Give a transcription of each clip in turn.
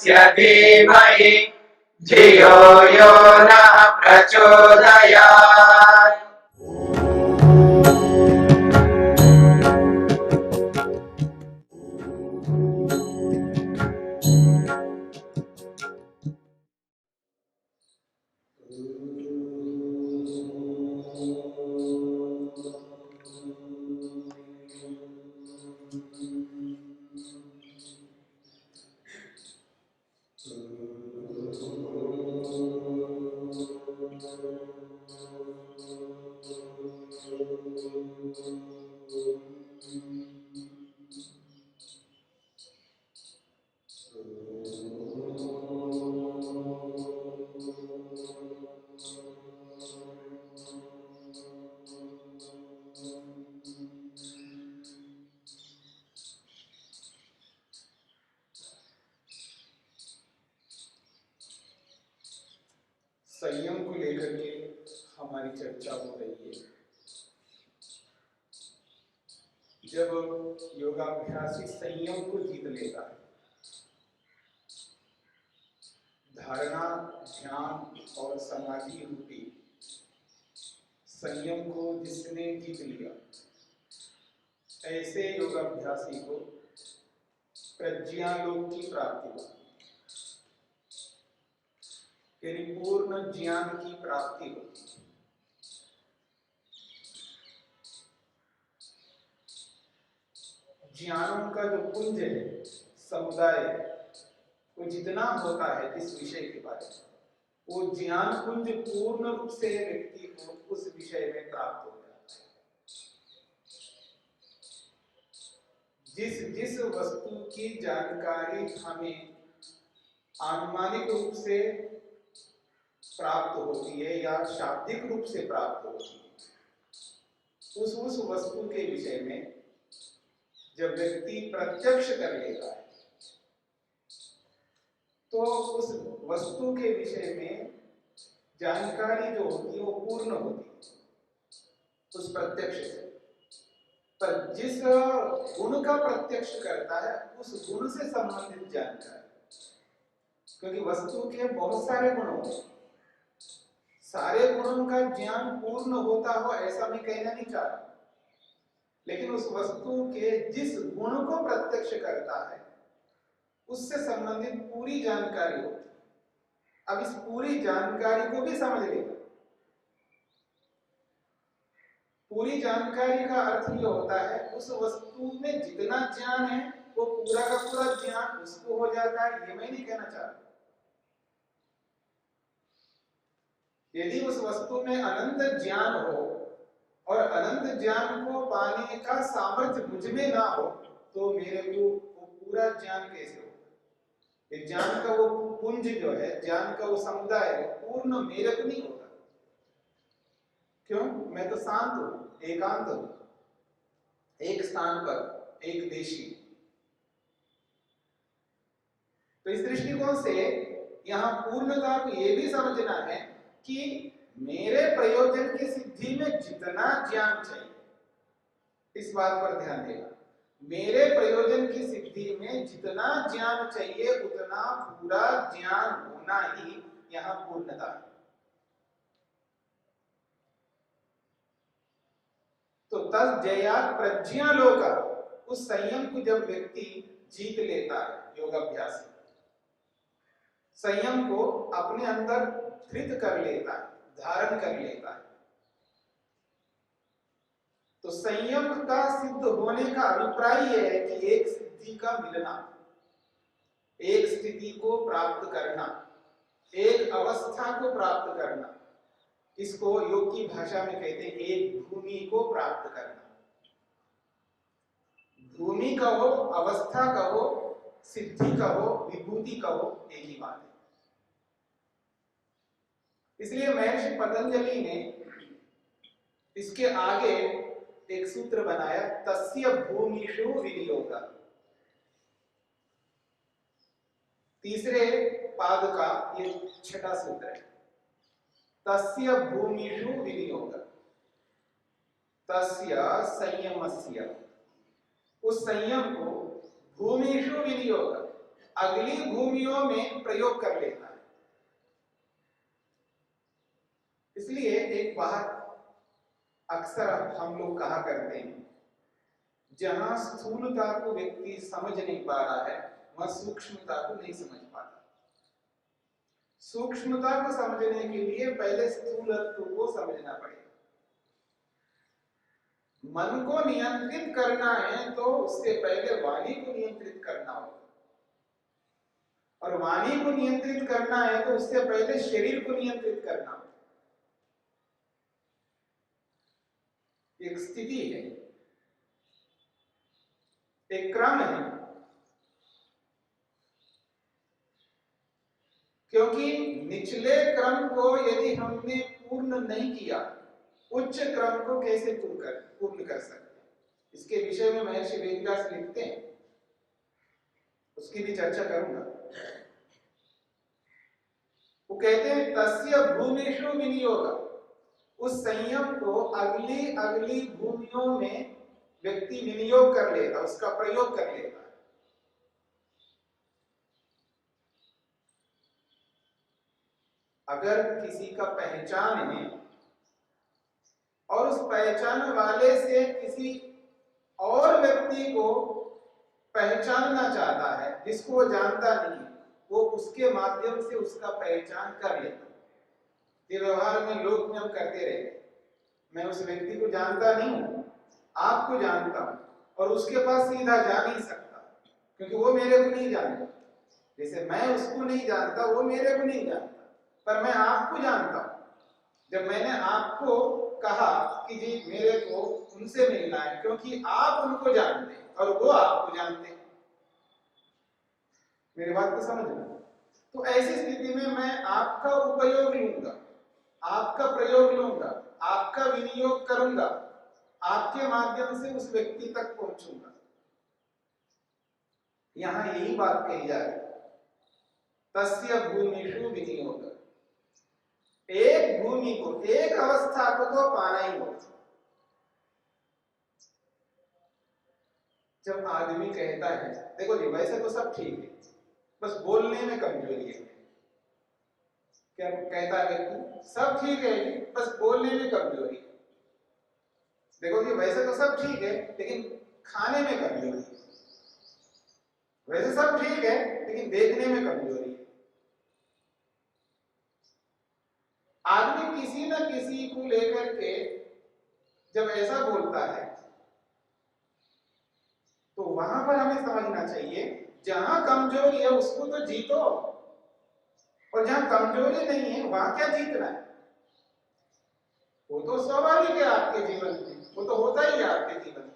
तस्य धीमहि धियो यो नः प्रचोदयात्। संयम को लेकर के हमारी चर्चा हो रही है। जब योगाभ्यासी संयम को जीत लेता है, धारणा, ध्यान और समाधि रूपी संयम को जिसने जीत लिया, ऐसे योगाभ्यासी को प्रज्ञालोक की प्राप्ति होती है, यानी पूर्ण ज्ञान की प्राप्ति होती है। ज्ञानों का जो पुंज है, समुदाय है, वो जितना होता है जिस विषय के बारे में, वो ज्ञान पुंज पूर्ण रूप से व्यक्ति को उस विषय में प्राप्त हो जाता है। जिस वस्तु की जानकारी हमें आनुमानिक रूप से प्राप्त होती है या शाब्दिक रूप से प्राप्त होती है, उस वस्तु के विषय में जब व्यक्ति प्रत्यक्ष कर लेता है, तो उस वस्तु के विषय में जानकारी जो होती है वो पूर्ण होती है उस प्रत्यक्ष से। पर जिस गुण का प्रत्यक्ष करता है, उस गुण से संबंधित जानकारी, क्योंकि वस्तु के बहुत सारे गुण होते हैं, सारे गुणों का ज्ञान पूर्ण होता हो ऐसा मैं कहना नहीं चाहता, लेकिन उस वस्तु के जिस गुण को प्रत्यक्ष करता है उससे संबंधित पूरी जानकारी होती है। अब इस पूरी जानकारी को भी समझ लेगा। पूरी जानकारी का अर्थ ये होता है उस वस्तु में जितना ज्ञान है वो पूरा का पूरा ज्ञान उसको हो जाता है, ये मैं नहीं कहना चाहता। यदि उस वस्तु में अनंत ज्ञान हो और अनंत ज्ञान को पाने का सामर्थ्य मुझ में ना हो, तो मेरे को वो पूरा ज्ञान कैसे हो? ये ज्ञान का वो पुंज जो है, ज्ञान का वो समुदाय है, पूर्ण मेरे को नहीं होता। क्यों? मैं तो शांत हूं, एकांत हूं, एक स्थान पर, एक देशी। तो इस दृष्टिकोण से यहां पूर्णता को यह भी समझना है कि मेरे प्रयोजन की सिद्धि में जितना ज्ञान चाहिए, इस बात पर ध्यान देना। मेरे प्रयोजन की सिद्धि में जितना ज्ञान चाहिए उतना पूरा ज्ञान होना ही यहां पूर्णता है। तो तस् जयात् प्रज्ञालोक, उस संयम को जब व्यक्ति जीत लेता है, योगाभ्यास संयम को अपने अंदर धृत कर लेता है, धारण कर लेता है, तो संयम का सिद्ध होने का अभिप्राय यह है कि एक सिद्धि का मिलना, एक स्थिति को प्राप्त करना, एक अवस्था को प्राप्त करना, इसको योग की भाषा में कहते हैं एक भूमि को प्राप्त करना। भूमि कहो, अवस्था कहो, सिद्धि कहो, विभूति कहो, एक ही बात है। इसलिए महर्षि पतंजलि ने इसके आगे एक सूत्र बनाया, तस्य भूमिषु विनियोग। तीसरे पाद का ये छठा सूत्र है, तस्य भूमिषु विनियोग, तस्य संयमस्य, उस संयम को भूमिषु विनियोग, अगली भूमियों में प्रयोग कर लेता है। इसलिए एक बात अक्सर हम लोग कहा करते हैं, जहां स्थूलता को व्यक्ति समझ नहीं पा रहा है वहां सूक्ष्मता को नहीं समझ पाता। सूक्ष्मता को समझने के लिए पहले स्थूलत्व को समझना पड़ेगा। मन को नियंत्रित करना है तो उससे पहले वाणी को नियंत्रित करना होगा, और वाणी को नियंत्रित करना है तो उससे पहले शरीर को नियंत्रित करना होगा। एक स्थिति है, एक क्रम है, क्योंकि निचले क्रम को यदि हमने पूर्ण नहीं किया, उच्च क्रम को कैसे पूर्ण कर सकते हैं? इसके विषय में महर्षि वेदव्यास लिखते हैं, उसकी भी चर्चा करूंगा। वो कहते हैं तस्य भूमिषु विनियोग, उस संयम को अगली अगली भूमियों में व्यक्ति विनियोग कर लेता, उसका प्रयोग कर लेता। अगर किसी का पहचान है और उस पहचान वाले से किसी और व्यक्ति को पहचानना चाहता है जिसको वो जानता नहीं, वो उसके माध्यम से उसका पहचान कर लेता। ये व्यवहार में लोग में हम करते रहते, मैं उस व्यक्ति को जानता नहीं हूं, आपको जानता हूं, और उसके पास सीधा जा नहीं सकता क्योंकि वो मेरे को नहीं जानता। जैसे मैं उसको नहीं जानता, वो मेरे को नहीं जानता, पर मैं आपको जानता हूं। जब मैंने आपको कहा कि जी मेरे को उनसे मिलना है, क्योंकि आप उनको जानते हैं और वो आपको जानते हैं। मेरी बात को समझना। तो ऐसी स्थिति में मैं आपका उपयोग लूंगा, आपका प्रयोग लूंगा, आपका विनियोग करूंगा, आपके माध्यम से उस व्यक्ति तक पहुंचूंगा। यहां यही बात कही जा रही, तस्य भूमिषु विनियोग। एक भूमि को, एक अवस्था को तो पाना ही होगा। जब आदमी कहता है देखो जी वैसे तो सब ठीक है, बस बोलने में कमजोरी है, क्या कहता है व्यक्ति? सब ठीक है बस बोलने में कमजोरी है। देखो जी वैसे तो सब ठीक है लेकिन खाने में कमजोरी है। वैसे सब ठीक है लेकिन देखने में कमजोरी है। आदमी किसी न किसी को लेकर के जब ऐसा बोलता है तो वहां पर हमें समझना चाहिए, जहां कमजोरी है उसको तो जीतो, और जहां कमजोरी नहीं है वहां क्या जीतना है? वो तो स्वाभाविक है आपके जीवन में, वो तो होता ही है आपके जीवन में,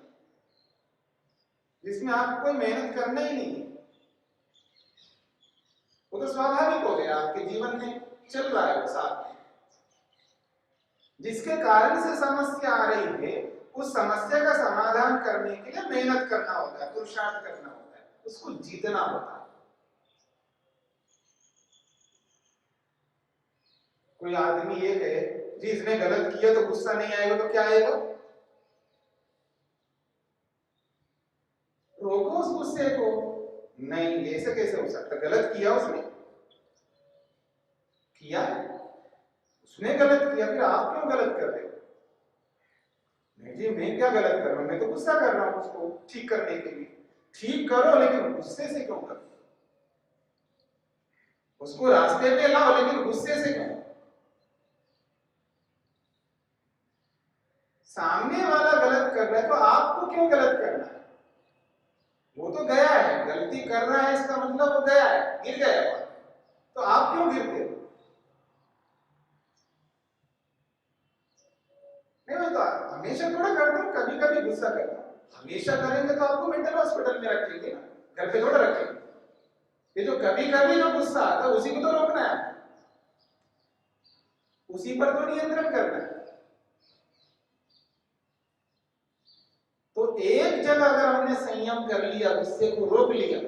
जिसमें आपको कोई मेहनत करना ही नहीं है। वो तो स्वाभाविक हो गया, आपके जीवन में चल रहा है वो साथ में। जिसके कारण से समस्या आ रही है, उस समस्या का समाधान करने के लिए मेहनत करना होता है, पुरुषार्थ करना होता है, उसको जीतना होता है। कोई आदमी ये कहे जी इसने गलत किया तो गुस्सा नहीं आएगा, तो क्या आएगा? रोको उस गुस्से को। नहीं, ऐसे कैसे हो सकता? गलत किया उसने, किया उसने गलत किया, फिर आप क्यों गलत कर रहे हो? नहीं जी मैं क्या गलत कर रहा हूं, मैं तो गुस्सा कर रहा हूं उसको ठीक करने के लिए। ठीक करो लेकिन गुस्से से क्यों करो? उसको रास्ते पे लाओ लेकिन गुस्से से क्यों? सामने वाला गलत कर रहा है तो आपको क्यों गलत करना है? वो तो गया है, गलती कर रहा है इसका मतलब वो गया है, गिर गया है, तो आप क्यों गिरते हो? नहीं मैं तो हमेशा थोड़ा करता हूँ, कभी कभी गुस्सा करता हूँ। हमेशा करेंगे तो आपको मेंटल हॉस्पिटल में रखेंगे ना, घर पे थोड़ा रखेंगे। ये जो कभी कभी जो गुस्सा आता है उसी को तो रोकना है, उसी पर तो नियंत्रण करना है। तो एक जगह अगर हमने संयम कर लिया, गुस्से को रोक लिया,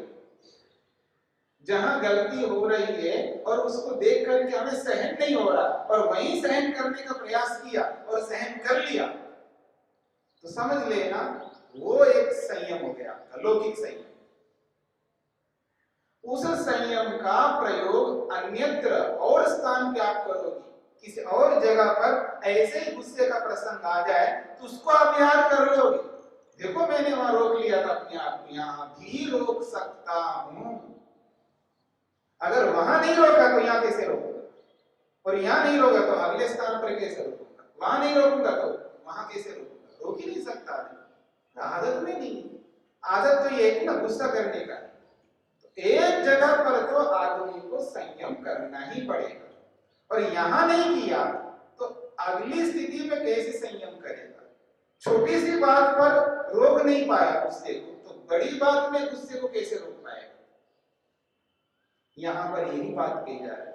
जहां गलती हो रही है और उसको देख करके हमें सहन नहीं हो रहा और वहीं सहन करने का प्रयास किया और सहन कर लिया, तो समझ लेना वो एक संयम हो गया, अलौकिक संयम। उस संयम का प्रयोग अन्यत्र और स्थान पे आप करोगे, किसी और जगह पर ऐसे ही गुस्से का प्रसंग आ जाए तो उसको आप याद कर लोगे, देखो मैंने वहां रोक लिया था अपने आप को, यहां भी रोक सकता हूं। अगर वहां नहीं रोका तो यहां कैसे रोकूंगा, और यहां नहीं रोका तो अगले स्थान पर कैसे रोकूंगा, वहां नहीं रोकूंगा तो वहां कैसे रोकूंगा, रोक ही नहीं सकता आदमी, आदत में नहीं। आदत तो ये है ना गुस्सा करने का, तो एक जगह पर तो आदमी को संयम करना ही पड़ेगा, और यहां नहीं किया तो अगली स्थिति में कैसे संयम करेगा। छोटी सी बात पर रोक नहीं पाया गुस्से को, तो बड़ी बात में गुस्से को कैसे रोक पाएगा। यहां पर यही बात कही जा रही है,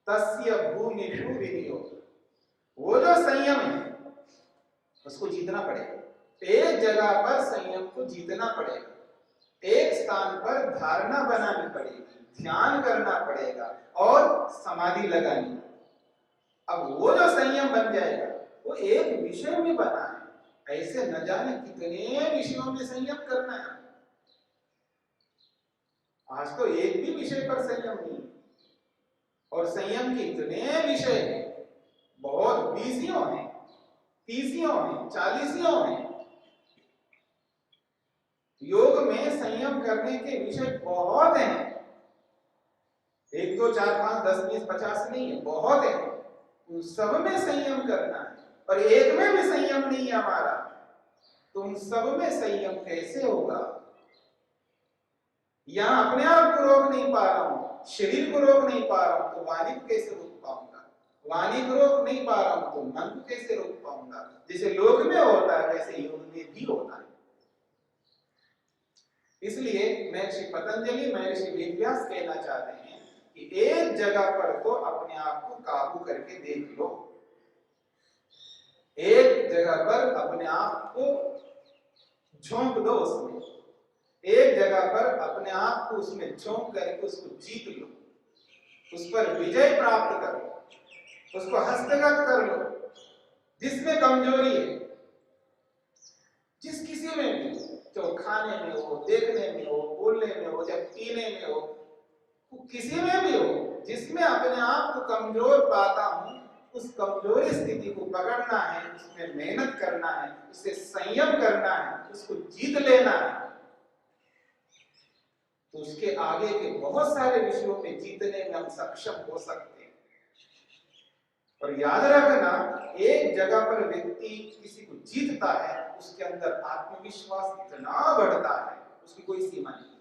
तस्य भूमिषु विनियोग, वो जो संयम है उसको जीतना पड़ेगा, एक जगह पर संयम को जीतना पड़ेगा, एक स्थान पर धारणा बनानी पड़ेगी, ध्यान करना पड़ेगा और समाधि लगानी। अब वो जो संयम बन जाएगा वो एक विषय में बना है, ऐसे न जाने कितने विषयों में संयम करना है। आज तो एक भी विषय पर संयम नहीं, और संयम के इतने विषय हैं, बहुत 20 हैं, 30 हैं, 40 हैं। योग में संयम करने के विषय बहुत हैं, 1 2 4 5 10 20 50 नहीं है, बहुत है। उन सब में संयम करना है, और एक में भी संयम नहीं है हमारा, तो उन सब में संयम कैसे होगा। यहां अपने आप को रोक नहीं पा रहा हूं, शरीर को रोक नहीं पा रहा हूं, तो वाणी को कैसे रोक पाऊंगा, वाणी को रोक नहीं पा रहा हूं तो मन को कैसे रोक पाऊंगा। जैसे लोक में होता है वैसे योग में भी होता है। इसलिए महर्षि पतंजलि, महर्षि वेदव्यास कहना चाहते हैं कि एक जगह पर तो अपने आप को काबू करके देख लो, एक जगह पर अपने आप को झोंक दो, उसमें एक जगह पर अपने आप को उसमें झोंक करके उसको जीत लो, उस पर विजय प्राप्त कर लो, उसको हस्तगत कर लो। जिसमें कमजोरी है, जिस किसी में भी, तो खाने में हो, देखने में हो, बोलने में हो, या पीने में हो, किसी में भी हो, जिसमें अपने आप को कमजोर पाता हूं, उस कमजोरी स्थिति को पकड़ना है, उसमें मेहनत करना है, उससे संयम करना है, उसको जीत लेना है, तो उसके आगे के बहुत सारे विषयों में जीतने में हम सक्षम हो सकते हैं। और याद रखना, एक जगह पर व्यक्ति किसी को जीतता है, उसके अंदर आत्मविश्वास इतना बढ़ता है उसकी कोई सीमा नहीं,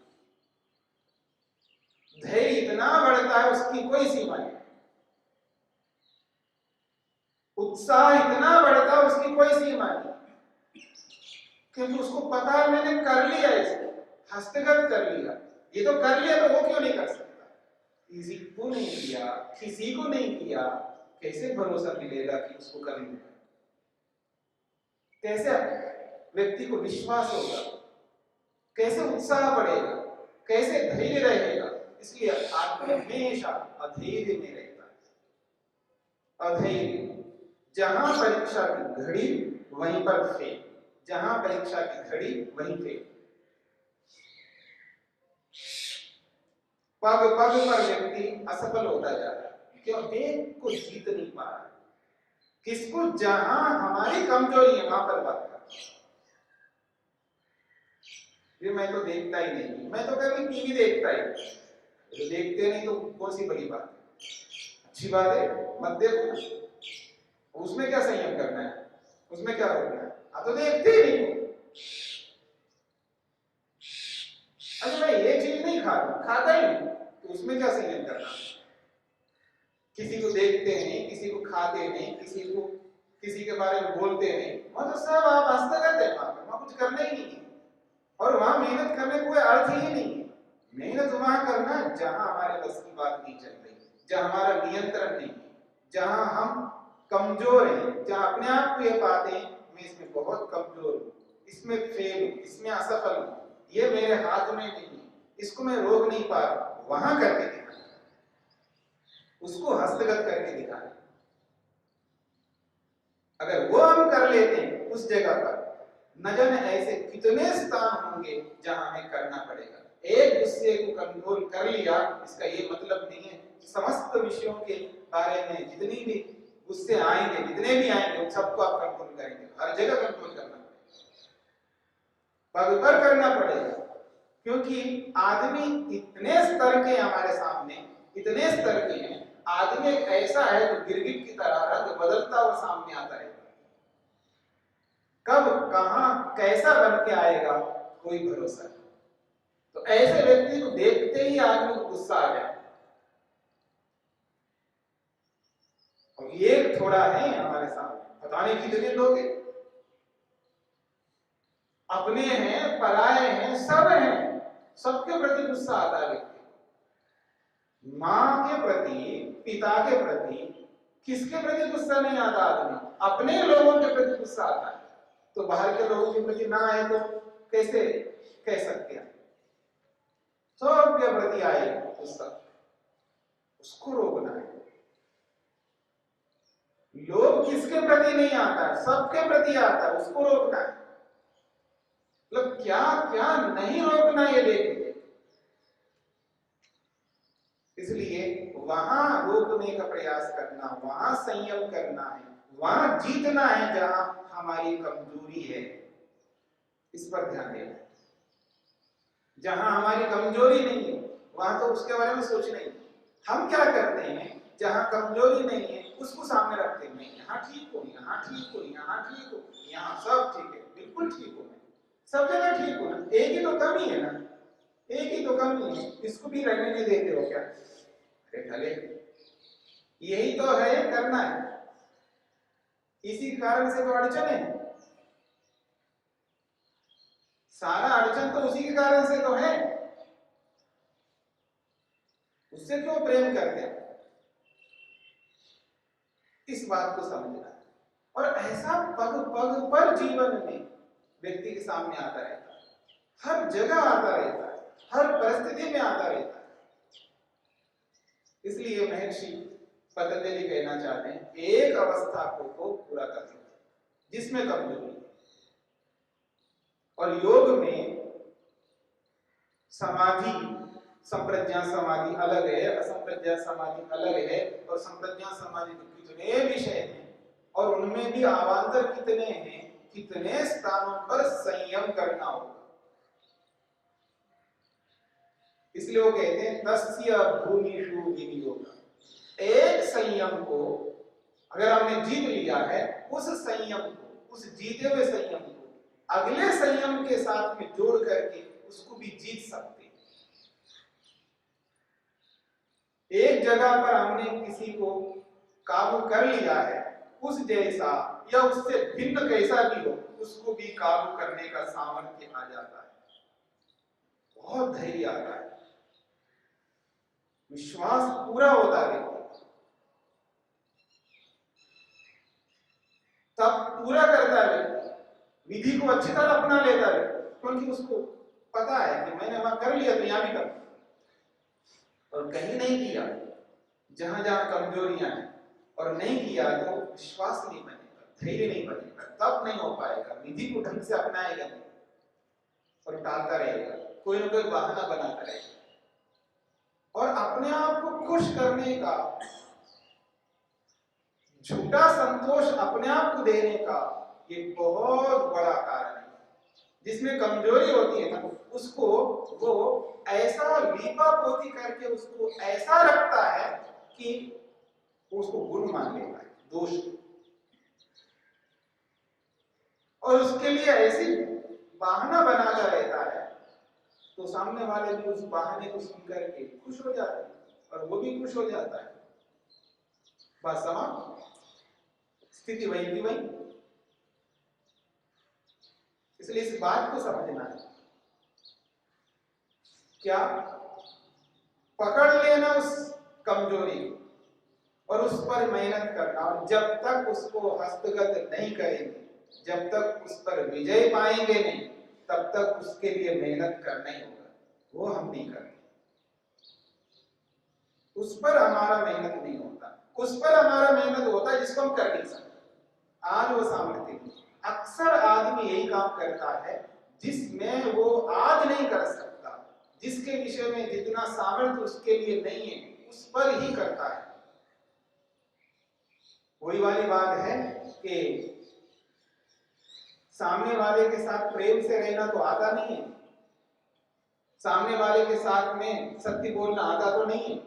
धैर्य इतना बढ़ता है उसकी कोई सीमा नहीं, उत्साह इतना बढ़ता है उसकी कोई सीमा नहीं, क्योंकि उसको पता है मैंने कर लिया, इसको हस्तगत कर लिया। ये तो कर लिया तो वो क्यों नहीं कर सकता, किसी को नहीं किया, किसी को नहीं किया, कैसे भरोसा मिलेगा कि उसको कर लेगा, कैसे व्यक्ति को विश्वास होगा, कैसे उत्साह बढ़ेगा, कैसे धैर्य रहेगा। इसलिए आत्मा हमेशा अधैर्य में रहता है। अधैर्य, जहां परीक्षा की घड़ी वहीं पर फेल, जहां परीक्षा की घड़ी वहीं फेल। पग पग पर व्यक्ति असफल होता जा रहा है, क्यों, वेग को जीत नहीं पा रहा। किसको, जहां हमारी कमजोरी है वहां पर बात कर, ये मैं तो देखता ही नहीं, मैं तो कभी टीवी देखता ही नहीं, तो देखते नहीं तो कौन सी बड़ी बात है, अच्छी बात है, मत देखो ना, उसमें क्या संयम करना है, उसमें क्या रोकना है, आप तो देखते ही नहीं हो। अरे मैं ये चीज नहीं खाता ही नहीं, तो उसमें क्या संयम करना। किसी को देखते नहीं, किसी को खाते नहीं, किसी के बारे में बोलते नहीं, वहां तो सब आप हस्तगत है, वहां कुछ करना ही नहीं है, और वहां मेहनत करने का कोई अर्थ ही नहीं है। मेहनत वहां करना जहां हमारे बस की बात नहीं चल रही, जहां हमारा नियंत्रण नहीं है, जहां हम कमजोर हैं, जहां अपने आप को ये पाते हैं मैं इसमें बहुत कमजोर हूं, इसमें फेल हूं, इसमें असफल हूं, ये मेरे हाथ में नहीं है, इसको मैं रोक नहीं पा रहा, वहां करके दिखाना, उसको हस्तगत करके दिखाना। अगर वो हम कर लेते हैं उस जगह पर, न जाने ऐसे कितने स्थान होंगे जहां हमें करना पड़ेगा। एक गुस्से को कंट्रोल कर लिया, इसका ये मतलब नहीं है कि समस्त विषयों के बारे में जितनी भी गुस्से आएंगे, जितने भी आएंगे, उन सबको आप कंट्रोल करेंगे। हर जगह कंट्रोल करना पड़ेगा, पग पर करना पड़ेगा, क्योंकि आदमी इतने स्तर के हमारे सामने, इतने स्तर के हैं। आदमी एक ऐसा है जो गिरगिट की तरह रंग बदलता हुआ सामने आता है। कब कहां कैसा बन के आएगा कोई भरोसा नहीं। तो ऐसे व्यक्ति को देखते ही आदमी को गुस्सा आ जाए। और ये थोड़ा है हमारे सामने, पता नहीं कितने लोग हैं, अपने हैं, पराये हैं, सब हैं, सबके प्रति गुस्सा आता है व्यक्ति। मां के प्रति, पिता के प्रति, किसके प्रति गुस्सा नहीं आता आदमी? अपने लोगों के प्रति गुस्सा आता है। तो बाहर के लोगों के प्रति ना आए तो कैसे कह सकते हैं? सबके प्रति आए गुस्सा, उसको रोकना है। लोग किसके प्रति नहीं आता है? सबके प्रति आता है, उसको रोकना है। मतलब क्या क्या नहीं रोकना, ये देखिए। इसलिए वहां रोकने का प्रयास करना, वहां संयम करना है, वहां जीतना है जहां हमारी कमजोरी है, इस पर ध्यान देना है। जहां हमारी कमजोरी नहीं है वहां तो उसके बारे में सोचना ही। हम क्या करते हैं, जहां कमजोरी नहीं है उसको सामने रखते हैं। मैं यहाँ ठीक हूँ, यहाँ ठीक हूँ, यहाँ ठीक हूँ, यहाँ सब ठीक है, बिल्कुल ठीक हूँ, मैं सब जगह ठीक हूँ ना। एक ही तो कमी है ना, एक ही तो कमी है, इसको भी रहने नहीं देते हो क्या? अरे भले यही तो है, करना है, इसी कारण से तो अड़चन है। सारा अड़चन तो उसी के कारण से तो है। उससे क्यों प्रेम करते हैं? इस बात को समझना है। और ऐसा पग पग पर जीवन में व्यक्ति के सामने आता रहता है, हर जगह आता रहता है, हर परिस्थिति में आता रहता है। इसलिए महर्षि पतंजलि कहना चाहते हैं, एक अवस्था को तो पूरा कर लो जिसमें कमजोरी है। और योग में समाधि, संप्रज्ञा समाधि अलग है, असंप्रज्ञा समाधि अलग है। और संप्रज्ञा समाधि के कितने विषय हैं और उनमें भी अवान्तर कितने हैं, कितने स्थानों पर संयम करना होगा। इसलिए वो कहते हैं तस्य भूमिषु विनियोग। एक संयम को अगर हमने जीत लिया है, उस संयम को, उस जीते हुए संयम को अगले संयम के साथ में जोड़ करके उसको भी जीत सकते हैं। एक जगह पर हमने किसी को काबू कर लिया है, उस जैसा या उससे भिन्न कैसा भी हो, उसको भी काबू करने का सामर्थ्य आ जाता है, बहुत धैर्य आता है, विश्वास पूरा होता है, तब पूरा करता है व्यक्ति, विधि को अच्छी तरह अपना लेता है, क्योंकि उसको पता है कि मैंने वहां कर लिया तो यहां भी कर, और कहीं नहीं किया जहां जहां कमजोरियां हैं और नहीं किया तो विश्वास नहीं बनेगा, धैर्य नहीं बनेगा, तब नहीं हो पाएगा। विधि को ढंग से अपनाएगा नहीं और टालता रहेगा, कोई ना कोई बहाना बनाता रहेगा। और अपने आप को खुश करने का, झूठा संतोष अपने आप को देने का ये बहुत बड़ा कारण है। जिसमें कमजोरी होती है ना, उसको वो ऐसा लीपा पोती करके उसको ऐसा रखता है कि उसको गुण मान लेता है, दोष। और उसके लिए ऐसी बहाना बनाता रहता है तो सामने वाले भी उस बहाने को सुन करके खुश हो जाते हैं और वो भी खुश हो जाता है। बस समाप्त, स्थिति वही की वही। इसलिए इस बात को समझना है, क्या पकड़ लेना उस कमजोरी और उस पर मेहनत करना, और जब तक उसको हस्तगत नहीं करेंगे, जब तक उस पर विजय पाएंगे नहीं, तब तक उसके लिए मेहनत करना ही होगा। वो हम नहीं करते, उस पर हमारा मेहनत नहीं होता, उस पर हमारा मेहनत होता है जिसको हम कर नहीं सकते। आज वो सामर्थ्य नहीं। अक्सर आदमी यही काम करता है जिसमें वो आज नहीं कर सकता, जिसके विषय में जितना सामर्थ्य उसके लिए नहीं है उस पर ही करता है। वही वाली बात है कि सामने वाले के साथ प्रेम से रहना तो आता नहीं है, सामने वाले के साथ में सत्य बोलना आता तो नहीं है,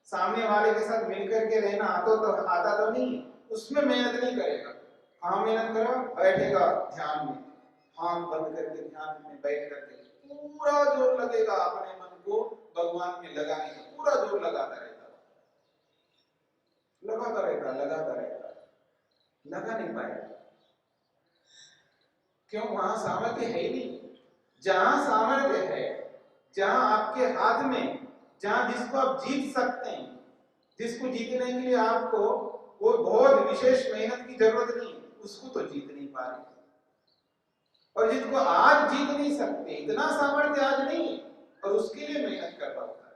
सामने वाले के साथ मिलकर के रहना आता तो नहीं है, उसमें मेहनत नहीं करेगा। हाँ मेहनत करो, बैठेगा ध्यान में, आंख बंद करके ध्यान में बैठ करके पूरा जोर लगेगा अपने मन को भगवान में लगाने का, पूरा जोर लगाता रहेगा, लगा नहीं पाएगा। क्यों? वहां सामर्थ्य है ही नहीं। जहां सामर्थ्य है, जहां आपके हाथ में, जहां जिसको आप जीत सकते हैं, जिसको जीतने के लिए आपको वो बहुत विशेष मेहनत की जरूरत नहीं, उसको तो जीत नहीं पा रहे। और जिसको आज जीत नहीं सकते, इतना सामर्थ्य आज नहीं है और उसके लिए मेहनत करना होता है।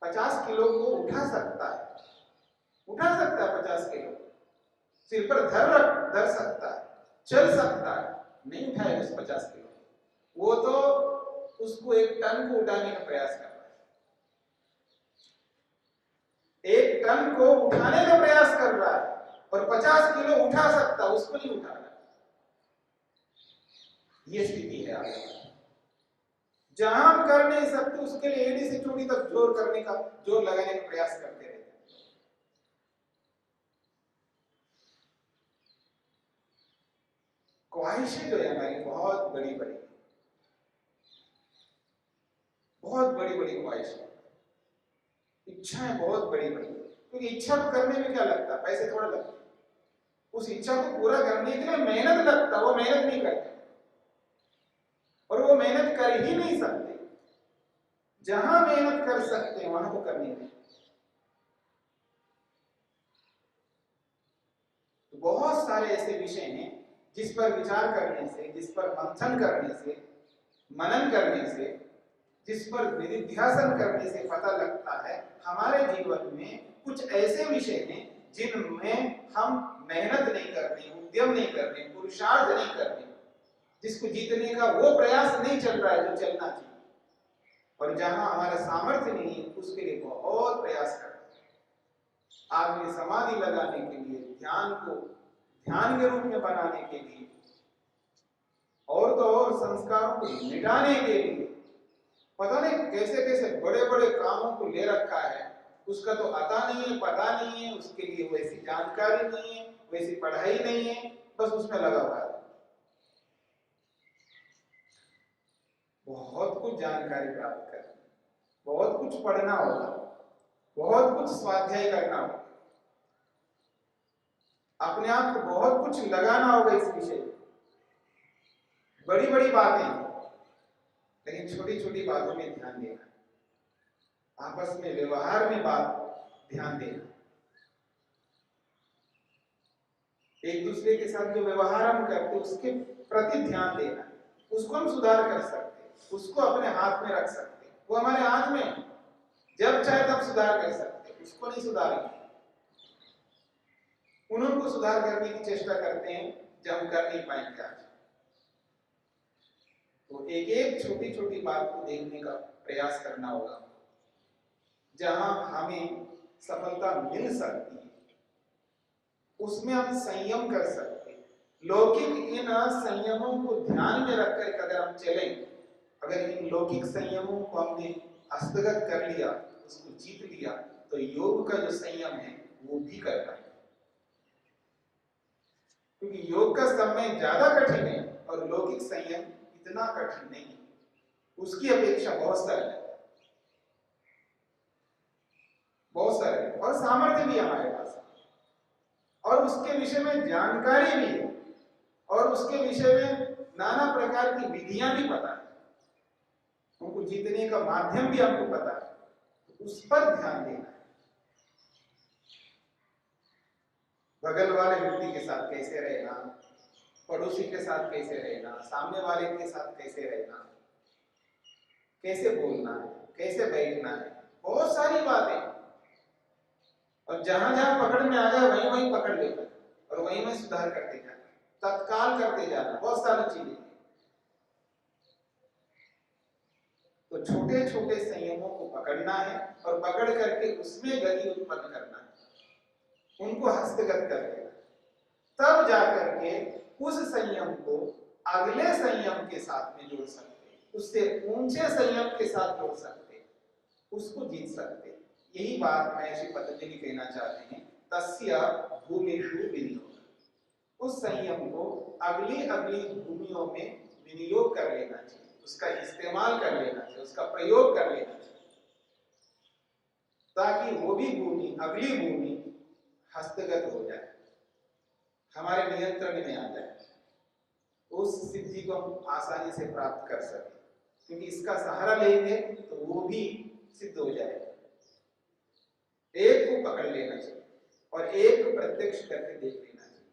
50 किलो को उठा सकता है 50 किलो, सिर पर धर सकता है, चल सकता है, नहीं उठाएगा उस 50 किलो। वो तो उसको 1 टन को उठाने का प्रयास कर रहा है, 1 टन को उठाने का प्रयास कर रहा है और 50 किलो उठा सकता, उसको नहीं उठा रहा। ये स्थिति है आपकी। जहां हम कर नहीं सकते उसके लिए एड़ी से चोटी तक जोर लगाने का प्रयास करते रहते हैं। ख्वाहिशें जो है हमारी बहुत बड़ी ख्वाहिशें, इच्छाएं बहुत बड़ी, क्योंकि इच्छा को करने में क्या लगता है? पैसे थोड़ा लगते हैं। उस इच्छा को पूरा करने के लिए मेहनत लगता, वो मेहनत नहीं करते और वो मेहनत कर ही नहीं सकते। जहां मेहनत कर सकते हैं वहां तो करनी है। तो बहुत सारे ऐसे विषय हैं जिस पर विचार करने से, जिस पर मंथन करने से, मनन करने से, जिस पर निधिध्यासन करने से पता लगता है हमारे जीवन में कुछ ऐसे विषय हैं जिनमें हम मेहनत नहीं कर रहे, उद्यम नहीं कर रहे, पुरुषार्थ नहीं कर रहे, जिसको जीतने का वो प्रयास नहीं चल रहा है जो चलना चाहिए। और जहां हमारा सामर्थ्य नहीं है उसके लिए बहुत प्रयास करते हैं। आदमी समाधि लगाने के लिए, ध्यान को ध्यान के रूप में बनाने के लिए, और तो और संस्कारों को मिटाने के लिए पता नहीं कैसे कैसे बड़े बड़े कामों को ले रखा है। उसका तो आता नहीं है, पता नहीं है, उसके लिए वैसी जानकारी नहीं है, वैसी पढ़ाई नहीं है, बस उसमें लगा हुआ है। बहुत कुछ जानकारी प्राप्त करनी, बहुत कुछ पढ़ना होगा, बहुत कुछ स्वाध्याय करना होगा, अपने आप को बहुत कुछ लगाना होगा इस विषय में। बड़ी बड़ी बातें, लेकिन छोटी छोटी बातों में ध्यान देना, आपस में व्यवहार में ध्यान देना, एक दूसरे के साथ जो व्यवहार हम करते उसके प्रति ध्यान देना। उसको हम सुधार कर सकते, उसको अपने हाथ में रख सकते, वो हमारे हाथ में, जब चाहे तब सुधार कर सकते। उसको नहीं सुधारेंगे, उनको सुधार करने की चेष्टा करते हैं जब हम कर नहीं पाएंगे आज। तो एक एक छोटी छोटी बात को देखने का प्रयास करना होगा। जहां हमें सफलता मिल सकती है उसमें हम संयम कर सकते हैं। लौकिक इन संयमों को ध्यान में रखकर अगर हम चलें, अगर इन लौकिक संयमों को हमने हस्तगत कर लिया, उसको जीत लिया, तो योग का जो संयम है वो भी कर पाएंगे। क्योंकि योग का समय ज्यादा कठिन है और लौकिक संयम इतना कठिन नहीं है, उसकी अपेक्षा बहुत सरल है, बहुत सरल है और सामर्थ्य भी हमारे पास है और उसके विषय में जानकारी भी है और उसके विषय में नाना प्रकार की विधियां भी पता है, उनको जीतने का माध्यम भी हमको पता है। तो उस पर ध्यान देना है। बगल वाले व्यक्ति के साथ कैसे रहना, पड़ोसी के साथ कैसे रहना, सामने वाले के साथ कैसे रहना, कैसे बोलना है, कैसे बैठना है, बहुत सारी बातें। और जहां जहां पकड़ में आ जाए वहीं वहीं पकड़ लेना और वहीं वहीं सुधार करते जाना, तत्काल करते जाना, बहुत सारी चीजें। तो छोटे छोटे संयमों को पकड़ना है और पकड़ करके उसमें गति उत्पन्न करना है, उनको हस्तगत कर लेना, तब जाकर के उस संयम को अगले संयम के साथ में जोड़ सकते, उससे ऊंचे संयम के साथ जोड़ सकते, उसको जीत सकते। यही बात महर्षि पतंजलि कहना चाहते हैं, तस्य भूमिषु विनियोग। उस संयम को अगली अगली भूमियों में विनियोग कर लेना चाहिए, उसका इस्तेमाल कर लेना चाहिए, उसका प्रयोग कर लेना चाहिए, ताकि वो भी भूमि, अगली भूमि हस्तगत हो जाए, हमारे नियंत्रण में आ जाए, उस सिद्धि को हम आसानी से प्राप्त कर सके। क्योंकि इसका सहारा लेंगे तो वो भी सिद्ध हो जाएगा। एक को पकड़ लेना चाहिए और एक को प्रत्यक्ष करके देख लेना चाहिए,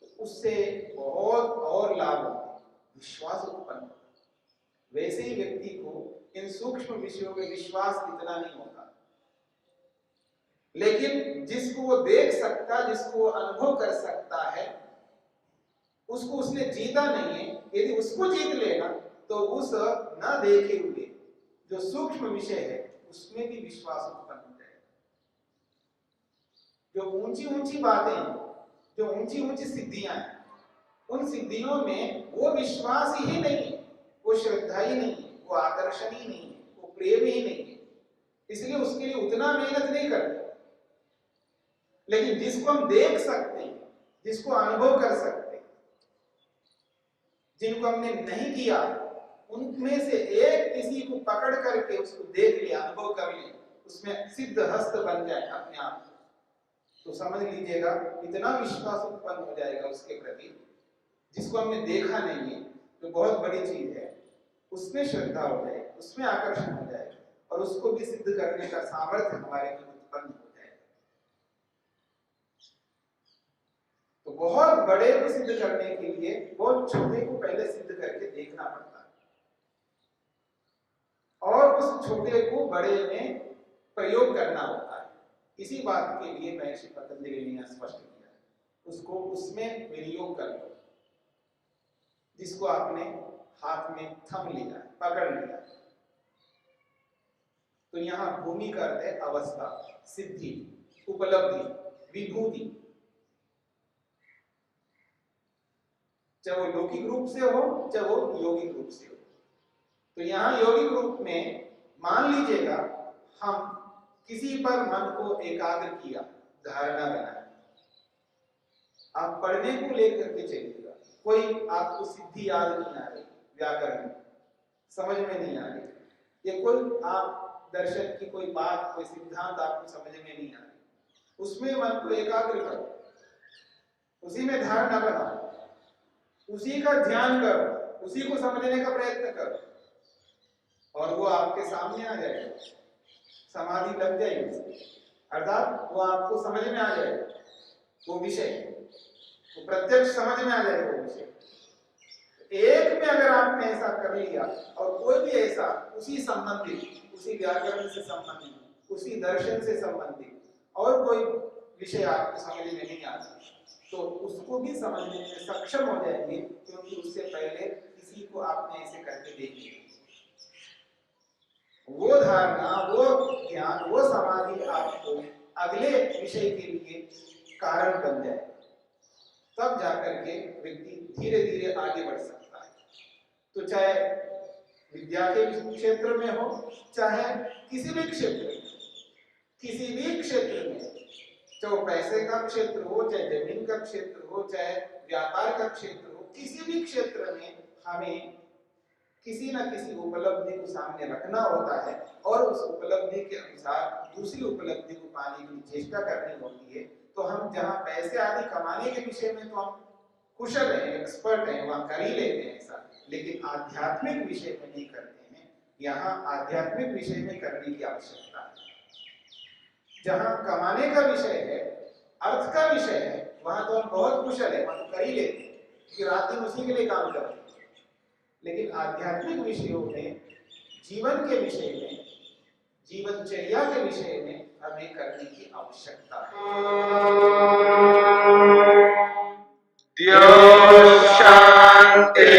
तो उससे बहुत और लाभ होते, विश्वास उत्पन्न होता। वैसे ही व्यक्ति को इन सूक्ष्म विषयों में विश्वास इतना नहीं होता, लेकिन जिसको वो देख सकता, जिसको वो अनुभव कर सकता है, उसको उसने जीता नहीं है। यदि उसको जीत लेना तो उस न देखे हुए जो सूक्ष्म विषय है उसमें भी विश्वास उत्पन्न हो जाएगा। जो ऊंची ऊंची बातें, जो ऊंची ऊंची सिद्धियां हैं, उन सिद्धियों में वो विश्वास ही नहीं है, वो श्रद्धा ही नहीं है, वो आकर्षण ही नहीं है, वो प्रेम ही नहीं है, इसलिए उसके लिए उतना मेहनत नहीं करते। लेकिन जिसको हम देख सकते हैं, जिसको अनुभव कर सकते हैं, जिनको हमने नहीं किया, उनमें से एक किसी को पकड़ करके उसको देख लिया, अनुभव कर लिया, उसमें सिद्ध हस्त बन जाए अपने आप, तो समझ लीजिएगा इतना विश्वास उत्पन्न हो जाएगा उसके प्रति। जिसको हमने देखा नहीं है, जो बहुत बड़ी चीज है, उसमें श्रद्धा हो जाएगी, उसमें आकर्षण हो जाएगा और उसको भी सिद्ध करने का सामर्थ्य हमारे में उत्पन्न हो जाएगा। तो बहुत बड़े को सिद्ध करने के लिए बहुत छोटे को पहले सिद्ध करके देखना पड़ता है और उस छोटे को बड़े में प्रयोग करना होता है। इसी बात के लिए महर्षि पतंजलि ने स्पष्ट किया, उसको उसमें विनियोग कर लो। जिसको आपने हाथ में थम लिया, पकड़ लिया, तो यहां भूमि का अर्थ है अवस्था, सिद्धि, उपलब्धि, विभूति, चाहे वो लौकिक रूप से हो चाहे वो यौगिक रूप से हो। तो यहां यौगिक रूप में मान लीजिएगा हम किसी पर मन को एकाग्र किया, धारणा बनाया, आप पढ़ने को लेकर के चलिएगा, कोई आपको सिद्धि याद नहीं आ रही, व्याकरण समझ में नहीं आ रही, या कोई आप दर्शन की कोई बात, कोई सिद्धांत आपको समझ में नहीं आ रही, उसमें मन को एकाग्र करो, उसी में धारणा बनाओ, उसी का ध्यान करो, उसी को समझने का प्रयत्न करो और वो आपके सामने आ जाएगा, समाधि लग जाएगी, अर्थात वो आपको समझ में आ जाएगा, वो विषय, वो प्रत्यक्ष समझ में आ जाएगा वो विषय। एक में अगर आपने ऐसा कर लिया और कोई भी ऐसा उसी संबंधित, उसी व्याकरण से संबंधित, उसी दर्शन से संबंधित और कोई विषय आपको समझ में नहीं आता, तो उसको भी समझने में सक्षम हो जाएंगे, क्योंकि उससे पहले किसी को आपने ऐसे करके देख लिया। वो धारणा, वो ज्ञान, वो समाधि आपको अगले विषय के लिए कारण बन जाए, तब जाकर के व्यक्ति धीरे धीरे आगे बढ़ सकता है। तो चाहे विद्या के क्षेत्र में हो, चाहे किसी भी क्षेत्र में, किसी भी क्षेत्र में, चाहे वो पैसे का क्षेत्र हो, चाहे जमीन का क्षेत्र हो, चाहे व्यापार का क्षेत्र हो, किसी भी क्षेत्र में हमें किसी न किसी उपलब्धि को सामने रखना होता है और उस उपलब्धि के अनुसार दूसरी उपलब्धि को पाने की चेष्टा करनी होती है। तो हम जहाँ पैसे आदि कमाने के विषय में तो हम कुशल हैं, एक्सपर्ट हैं, वहाँ कर ही लेते हैं ऐसा, लेकिन आध्यात्मिक विषय में नहीं करते हैं। यहाँ आध्यात्मिक विषय में करने की आवश्यकता है। जहाँ कमाने का विषय है, अर्थ का विषय है, वहाँ तो हम बहुत कुशल है, वहाँ तो कर ही लेते हैं कि रात दिन उसी के लिए काम करते हैं। लेकिन आध्यात्मिक विषयों में, जीवन के विषय में, जीवनचर्या के विषय में हमें करने की आवश्यकता द्यो शान्तिरन्तरिक्षं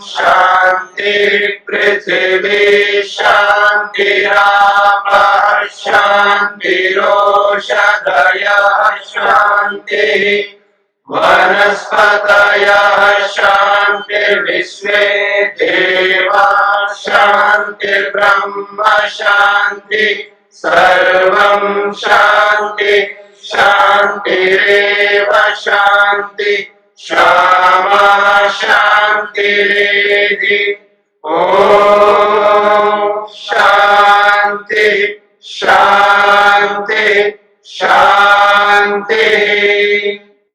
शान्तिः पृथिवी शान्तिरापः शान्तिरोषधयः शान्तिः वनस्पतयः शान्तिर्विश्वे देवाः शान्तिर्ब्रह्म शान्ति सर्वं शान्ति शान्तिरेव शान्ति क्षमा शान्तिरेधि ॐ शान्ति शान्ति शान्तिः